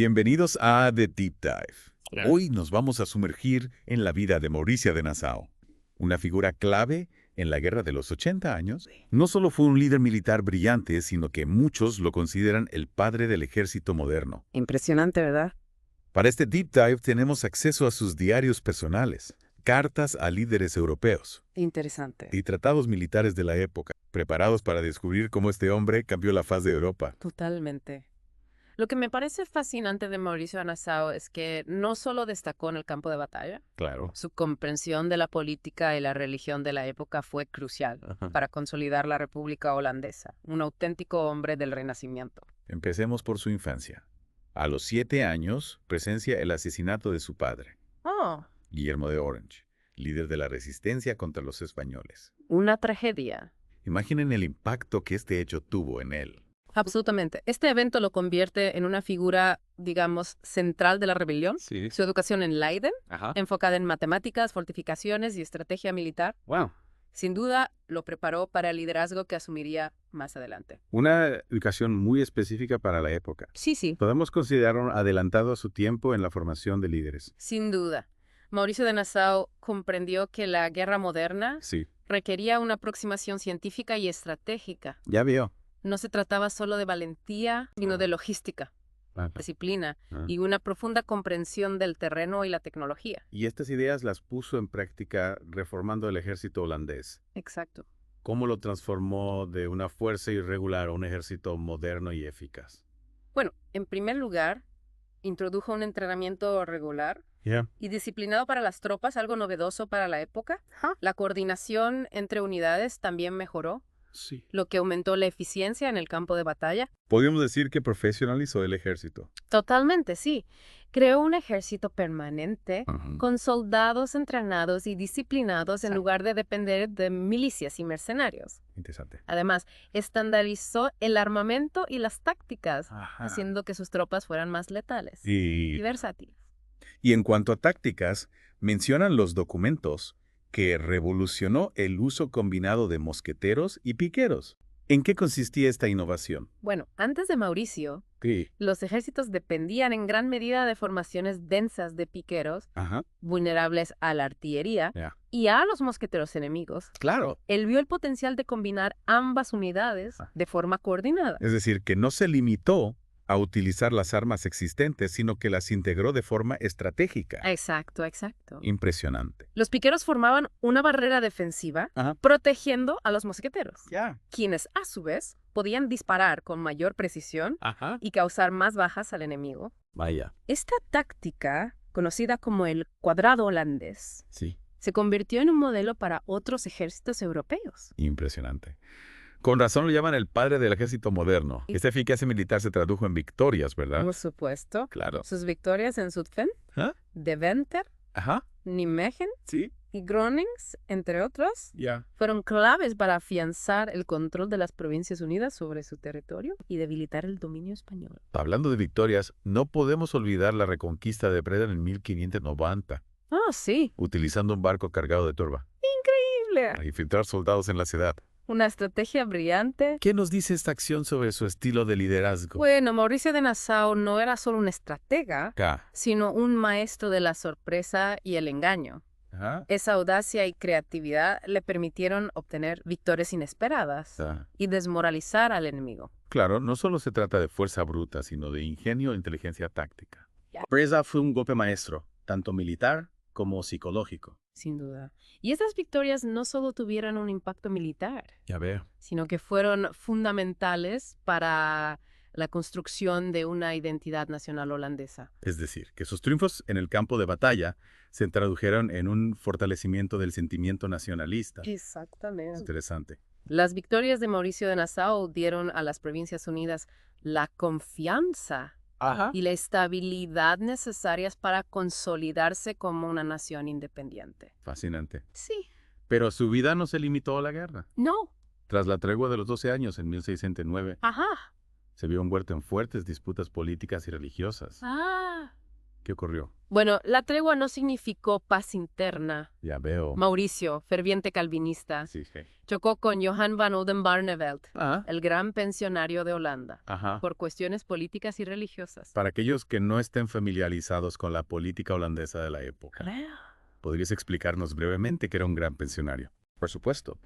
Bienvenidos a The Deep Dive. Claro. Hoy nos vamos a sumergir en la vida de Mauricio de Nassau, una figura clave en la Guerra de los 80 años. No solo fue un líder militar brillante, sino que muchos lo consideran el padre del ejército moderno. Impresionante, ¿verdad? Para este Deep Dive tenemos acceso a sus diarios personales, cartas a líderes europeos Interesante. y tratados militares de la época, preparados para descubrir cómo este hombre cambió la faz de Europa. Totalmente. Lo que me parece fascinante de Mauricio de Nassau es que no solo destacó en el campo de batalla, Claro. su comprensión de la política y la religión de la época fue crucial para consolidar la República Holandesa, un auténtico hombre del Renacimiento. Empecemos por su infancia. A los 7 años, presencia el asesinato de su padre, Oh, Guillermo de Orange, líder de la resistencia contra los españoles. una tragedia. Imaginen el impacto que este hecho tuvo en él. Absolutamente. Este evento lo convierte en una figura, digamos, central de la rebelión. Sí. Su educación en Leiden, Ajá. enfocada en matemáticas, fortificaciones y estrategia militar, Wow. sin duda lo preparó para el liderazgo que asumiría más adelante. Una educación muy específica para la época. Sí, Podemos considerarlo adelantado a su tiempo en la formación de líderes. sin duda. Mauricio de Nassau comprendió que la guerra moderna Sí. requería una aproximación científica y estratégica. Ya vio. No se trataba solo de valentía, sino de logística, Ah. disciplina Ah. y una profunda comprensión del terreno y la tecnología. Y estas ideas las puso en práctica reformando el ejército holandés. Exacto. ¿Cómo lo transformó de una fuerza irregular a un ejército moderno y eficaz? Bueno, en primer lugar, introdujo un entrenamiento regular Ya. y disciplinado para las tropas, algo novedoso para la época. La coordinación entre unidades también mejoró, Sí. lo que aumentó la eficiencia en el campo de batalla. Podríamos decir que profesionalizó el ejército. Totalmente, sí. Creó un ejército permanente con soldados entrenados y disciplinados en lugar de depender de milicias y mercenarios. Interesante. Además, estandarizó el armamento y las tácticas, Ajá. haciendo que sus tropas fueran más letales y Y versátiles. en cuanto a tácticas, mencionan los documentos que revolucionó el uso combinado de mosqueteros y piqueros. ¿En qué consistía esta innovación? Bueno, antes de Mauricio, Sí. los ejércitos dependían en gran medida de formaciones densas de piqueros, Ajá. vulnerables a la artillería Ya. y a los mosqueteros enemigos. Claro. Él vio el potencial de combinar ambas unidades de forma coordinada. Es decir, que no se limitó a utilizar las armas existentes, sino que las integró de forma estratégica. Exacto, exacto. Impresionante. Los piqueros formaban una barrera defensiva Ajá. protegiendo a los mosqueteros, Ya. quienes a su vez podían disparar con mayor precisión Ajá. y causar más bajas al enemigo. Vaya. Esta táctica, conocida como el cuadrado holandés, Sí. se convirtió en un modelo para otros ejércitos europeos. Impresionante. Con razón lo llaman el padre del ejército moderno. Esta eficacia militar se tradujo en victorias, ¿verdad? Por supuesto, Claro. sus victorias en Zutphen, ¿Ah? Deventer, Ajá. Nijmegen Sí. y Gronings, entre otros, Ya. fueron claves para afianzar el control de las Provincias Unidas sobre su territorio y debilitar el dominio español. Hablando de victorias, no podemos olvidar la reconquista de Breda en 1590, Ah, sí. utilizando un barco cargado de turba Increíble. para infiltrar soldados en la ciudad. Una estrategia brillante. ¿Qué nos dice esta acción sobre su estilo de liderazgo? Bueno, Mauricio de Nassau no era solo un estratega, Acá. sino un maestro de la sorpresa y el engaño. Ajá. Esa audacia y creatividad le permitieron obtener victorias inesperadas Ah. y desmoralizar al enemigo. Claro, no solo se trata de fuerza bruta, sino de ingenio e inteligencia táctica. Breza fue un golpe maestro, tanto militar como psicológico. Sin duda. Y estas victorias no solo tuvieron un impacto militar, Ya veo. sino que fueron fundamentales para la construcción de una identidad nacional holandesa. Es decir, que sus triunfos en el campo de batalla se tradujeron en un fortalecimiento del sentimiento nacionalista. Exactamente. Interesante. Las victorias de Mauricio de Nassau dieron a las Provincias Unidas la confianza Ajá. y la estabilidad necesarias para consolidarse como una nación independiente. Fascinante. Sí. Pero su vida no se limitó a la guerra. No. Tras la tregua de los 12 años en 1609, Ajá. se vio envuelto en fuertes disputas políticas y religiosas. Ah. ¿Qué ocurrió? Bueno, la tregua no significó paz interna. Ya veo. Mauricio, ferviente calvinista, Sí, sí. chocó con Johan van Oldenbarnevelt, Ah, el gran pensionario de Holanda, ajá. por cuestiones políticas y religiosas. Para aquellos que no estén familiarizados con la política holandesa de la época, ¿podrías explicarnos brevemente qué era un gran pensionario? Por supuesto.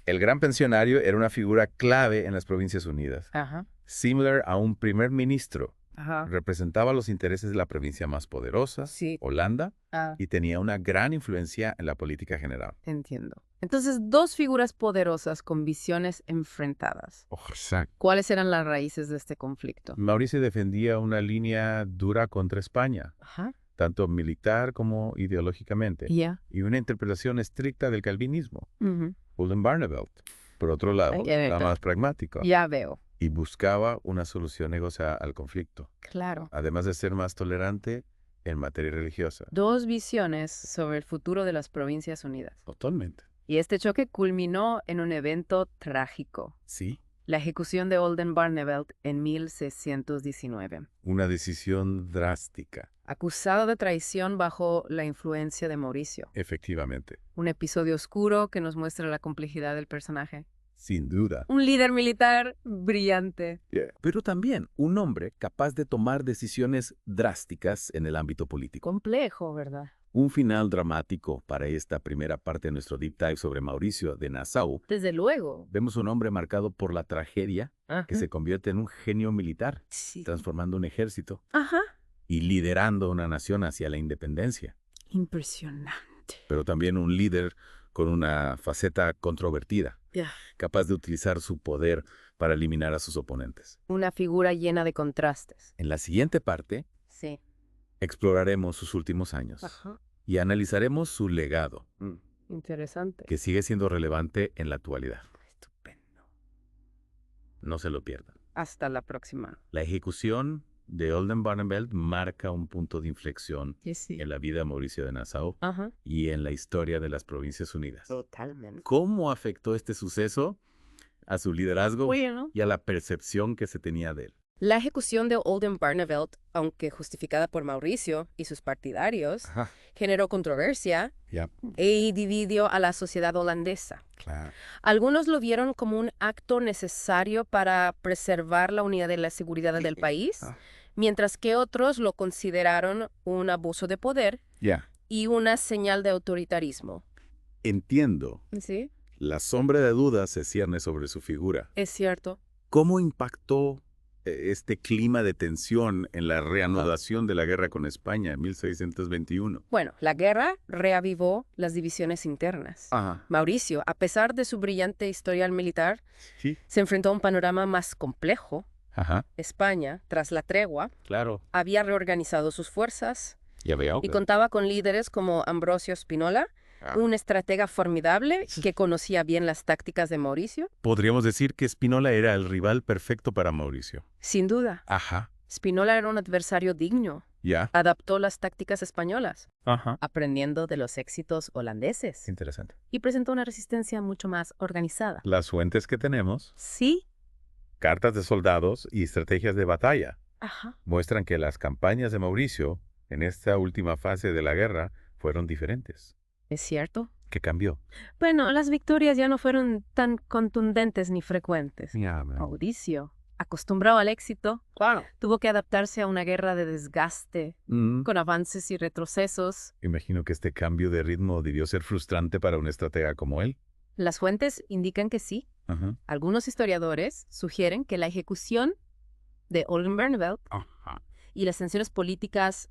El gran pensionario era una figura clave en las Provincias Unidas. Ajá, Similar a un primer ministro, ajá. representaba los intereses de la provincia más poderosa, Sí. Holanda, Ah, y tenía una gran influencia en la política general. entiendo. Entonces, dos figuras poderosas con visiones enfrentadas. Exacto. ¿Cuáles eran las raíces de este conflicto? Mauricio defendía una línea dura contra España, Ajá. tanto militar como ideológicamente, Ya. y una interpretación estricta del calvinismo. Ujú. Oldenbarnevelt, por otro lado, Ay, ya era veo. más pragmático Ya veo. y buscaba una solución negociada al conflicto, Claro. además de ser más tolerante en materia religiosa. Dos visiones sobre el futuro de las Provincias Unidas. Totalmente. Y este choque culminó en un evento trágico, Sí. la ejecución de Oldenbarnevelt en 1619. Una decisión drástica, Acusado de traición bajo la influencia de Mauricio. efectivamente. Un episodio oscuro que nos muestra la complejidad del personaje. Sin duda. Un líder militar brillante. Pero también un hombre capaz de tomar decisiones drásticas en el ámbito político. Complejo, ¿verdad? Un final dramático para esta primera parte de nuestro deep dive sobre Mauricio de Nassau. Desde luego. Vemos un hombre marcado por la tragedia que se convierte en un genio militar, Sí. transformando un ejército Ajá. y liderando una nación hacia la independencia. Impresionante. Pero también un líder con una faceta controvertida, Ya. capaz de utilizar su poder para eliminar a sus oponentes. Una figura llena de contrastes. En la siguiente parte, Sí. exploraremos sus últimos años Ajá. y analizaremos su legado, Interesante. que sigue siendo relevante en la actualidad. Estupendo. No se lo pierdan. Hasta la próxima. La ejecución de Oldenbarnevelt marca un punto de inflexión Sí. en la vida de Mauricio de Nassau Ajá. y en la historia de las Provincias Unidas. Totalmente. ¿Cómo afectó este suceso a su liderazgo Bueno. y a la percepción que se tenía de él? La ejecución de Oldenbarnevelt, aunque justificada por Mauricio y sus partidarios, Ajá. generó controversia Ya. y dividió a la sociedad holandesa. Claro. Algunos lo vieron como un acto necesario para preservar la unidad y la seguridad del país, mientras que otros lo consideraron un abuso de poder Ya. y una señal de autoritarismo. Entiendo. Sí, La sombra de duda se cierne sobre su figura. es cierto. ¿Cómo impactó este clima de tensión en la reanudación de la guerra con España en 1621? Bueno, la guerra reavivó las divisiones internas. Ajá. Mauricio, a pesar de su brillante historial militar, Sí. se enfrentó a un panorama más complejo. Ajá. España, tras la tregua, Claro. había reorganizado sus fuerzas Ya veo. y contaba con líderes como Ambrosio Spinola, un estratega formidable que conocía bien las tácticas de Mauricio. Podríamos decir que Spinola era el rival perfecto para Mauricio. Sin duda, Ajá. Spinola era un adversario digno. Ya. Adaptó las tácticas españolas, Ajá. aprendiendo de los éxitos holandeses, Interesante. y presentó una resistencia mucho más organizada. Las fuentes que tenemos, Sí, cartas de soldados y estrategias de batalla, ajá. muestran que las campañas de Mauricio en esta última fase de la guerra fueron diferentes. ¿Es cierto? ¿Qué cambió? Bueno, las victorias ya no fueron tan contundentes ni frecuentes. Ya, Mauricio, acostumbrado al éxito, tuvo que adaptarse a una guerra de desgaste, con avances y retrocesos. Imagino que este cambio de ritmo debió ser frustrante para un estratega como él. Las fuentes indican que sí. Ajá. Algunos historiadores sugieren que la ejecución de Oldenbarnevelt Ajá. y las tensiones políticas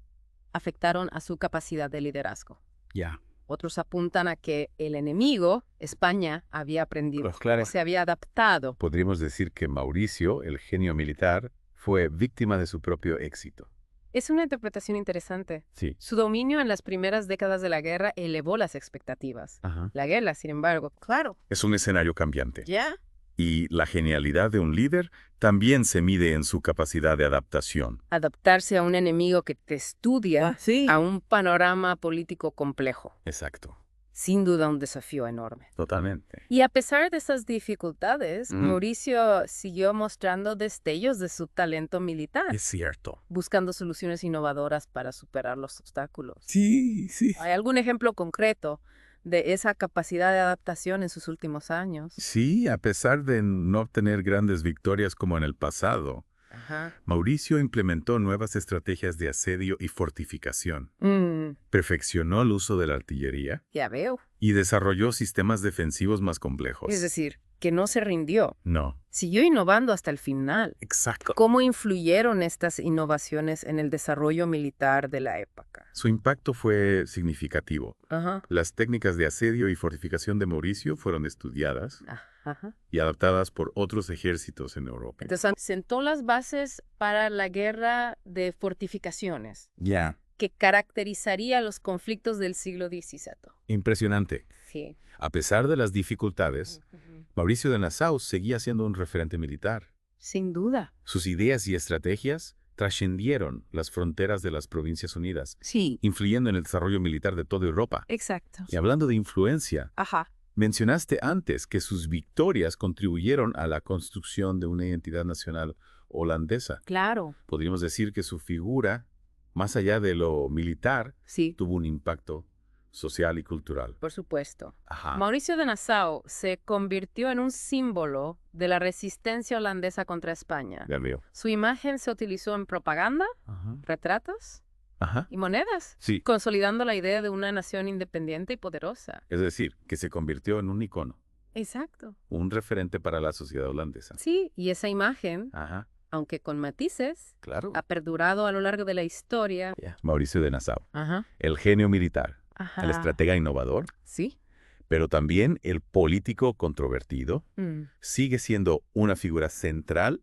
afectaron a su capacidad de liderazgo. Ya. Otros apuntan a que el enemigo, España, había aprendido, Pues claro. se había adaptado. Podríamos decir que Mauricio, el genio militar, fue víctima de su propio éxito. Es una interpretación interesante. Sí. Su dominio en las primeras décadas de la guerra elevó las expectativas. Ajá. La guerra, sin embargo, claro. Es un escenario cambiante. ¿Ya? Y la genialidad de un líder también se mide en su capacidad de adaptación. Adaptarse a un enemigo que te estudia, a un panorama político complejo. Exacto. sin duda un desafío enorme. Totalmente. Y a pesar de esas dificultades, Mm. Mauricio siguió mostrando destellos de su talento militar, Es cierto. buscando soluciones innovadoras para superar los obstáculos. Sí, sí. ¿Hay algún ejemplo concreto de esa capacidad de adaptación en sus últimos años? Sí, a pesar de no obtener grandes victorias como en el pasado, Ajá. Mauricio implementó nuevas estrategias de asedio y fortificación, Mm, perfeccionó el uso de la artillería ya veo. y desarrolló sistemas defensivos más complejos. Es decir, que no se rindió. No, Siguió innovando hasta el final. exacto. ¿Cómo influyeron estas innovaciones en el desarrollo militar de la época? Su impacto fue significativo. Ajá. Las técnicas de asedio y fortificación de Mauricio fueron estudiadas Ajá. y adaptadas por otros ejércitos en Europa. Entonces, sentó las bases para la guerra de fortificaciones, Ya. que caracterizaría los conflictos del siglo XVII. Impresionante. Sí. A pesar de las dificultades, Ujú. Mauricio de Nassau seguía siendo un referente militar. Sin duda. Sus ideas y estrategias trascendieron las fronteras de las Provincias Unidas, Sí. influyendo en el desarrollo militar de toda Europa. Exacto. Y hablando de influencia, Ajá. mencionaste antes que sus victorias contribuyeron a la construcción de una identidad nacional holandesa. Claro. Podríamos decir que su figura, más allá de lo militar, Sí. tuvo un impacto social y cultural. Por supuesto. Ajá. Mauricio de Nassau se convirtió en un símbolo de la resistencia holandesa contra España. Ya veo. Su imagen se utilizó en propaganda, Ajá. retratos Ajá. y monedas, Sí. consolidando la idea de una nación independiente y poderosa. Es decir, que se convirtió en un icono, Exacto. un referente para la sociedad holandesa. Sí, y esa imagen, Ajá. aunque con matices, Claro. ha perdurado a lo largo de la historia. Mauricio de Nassau, Ajá. el genio militar, Ajá. el estratega innovador, Sí. pero también el político controvertido, Mm. sigue siendo una figura central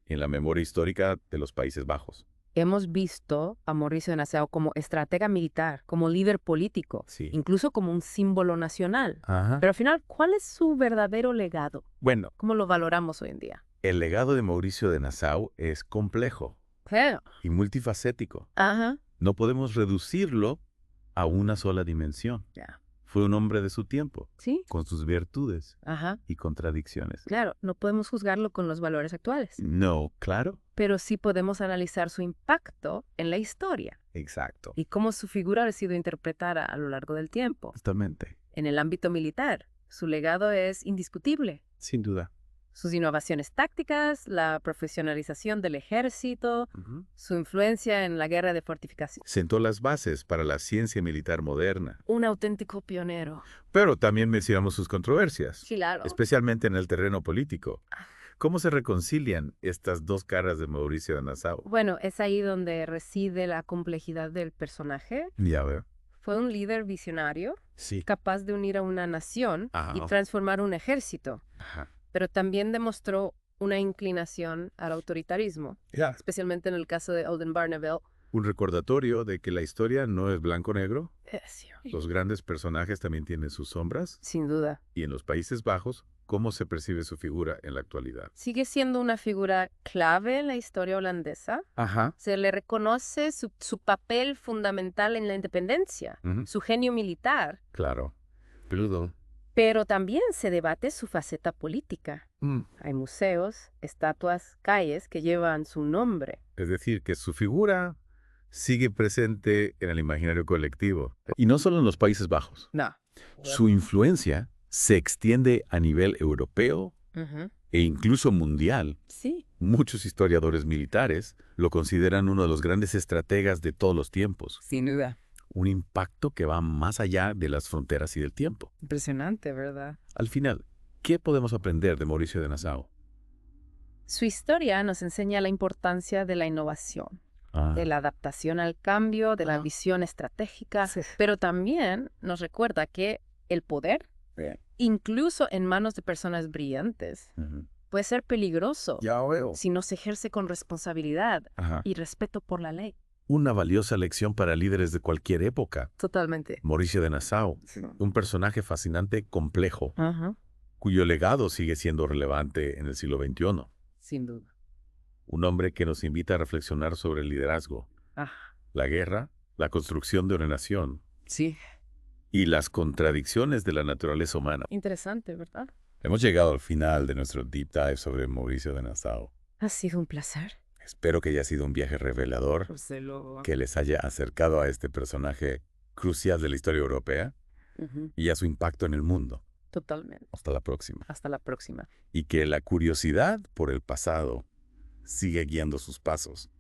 en la memoria histórica de los Países Bajos. Hemos visto a Mauricio de Nassau como estratega militar, como líder político, Sí. incluso como un símbolo nacional. Ajá. Pero al final, ¿cuál es su verdadero legado? Bueno, ¿Cómo lo valoramos hoy en día? el legado de Mauricio de Nassau es complejo Claro. y multifacético. Ajá. No podemos reducirlo a una sola dimensión. Ya. Fue un hombre de su tiempo, Sí. con sus virtudes Ajá. y contradicciones. Claro, no podemos juzgarlo con los valores actuales, No, claro. pero sí podemos analizar su impacto en la historia Exacto. y cómo su figura ha sido interpretada a lo largo del tiempo. Totalmente. En el ámbito militar, su legado es indiscutible. Sin duda. Sus innovaciones tácticas, la profesionalización del ejército, su influencia en la guerra de fortificación. Sentó las bases para la ciencia militar moderna. Un auténtico pionero. Pero también mencionamos sus controversias, Claro. especialmente en el terreno político. ¿Cómo se reconcilian estas dos caras de Mauricio de Nassau? Bueno, es ahí donde reside la complejidad del personaje. Ya veo. Fue un líder visionario, Sí. capaz de unir a una nación Ajá. y transformar un ejército, Ajá. pero también demostró una inclinación al autoritarismo, Ya. especialmente en el caso de Alden Barneveld. Un recordatorio de que la historia no es blanco-negro. Sí, Los grandes personajes también tienen sus sombras. sin duda. Y en los Países Bajos, ¿cómo se percibe su figura en la actualidad? Sigue siendo una figura clave en la historia holandesa. Ajá. Se le reconoce su papel fundamental en la independencia, su genio militar, Claro. Perdón. pero también se debate su faceta política. Hay museos, estatuas, calles que llevan su nombre. Es decir, que su figura sigue presente en el imaginario colectivo. Y no solo en los Países Bajos. No. Su influencia se extiende a nivel europeo e incluso mundial. Sí. Muchos historiadores militares lo consideran uno de los grandes estrategas de todos los tiempos. Sin duda. Un impacto que va más allá de las fronteras y del tiempo. Impresionante, ¿verdad? Al final, ¿qué podemos aprender de Mauricio de Nassau? Su historia nos enseña la importancia de la innovación, de la adaptación al cambio, de la visión estratégica, pero también nos recuerda que el poder, incluso en manos de personas brillantes, puede ser peligroso Ya veo. si no se ejerce con responsabilidad Ajá. y respeto por la ley. Una valiosa lección para líderes de cualquier época. Totalmente. Mauricio de Nassau, un personaje fascinante, complejo, Ajá. cuyo legado sigue siendo relevante en el siglo XXI. Sin duda. Un hombre que nos invita a reflexionar sobre el liderazgo, Ajá. la guerra, la construcción de una nación Sí. y las contradicciones de la naturaleza humana. Interesante, ¿verdad? Hemos llegado al final de nuestro deep dive sobre Mauricio de Nassau. Ha sido un placer. Espero que haya sido un viaje revelador, que les haya acercado a este personaje crucial de la historia europea y a su impacto en el mundo. Totalmente. Hasta la próxima. Hasta la próxima. Y que la curiosidad por el pasado siga guiando sus pasos.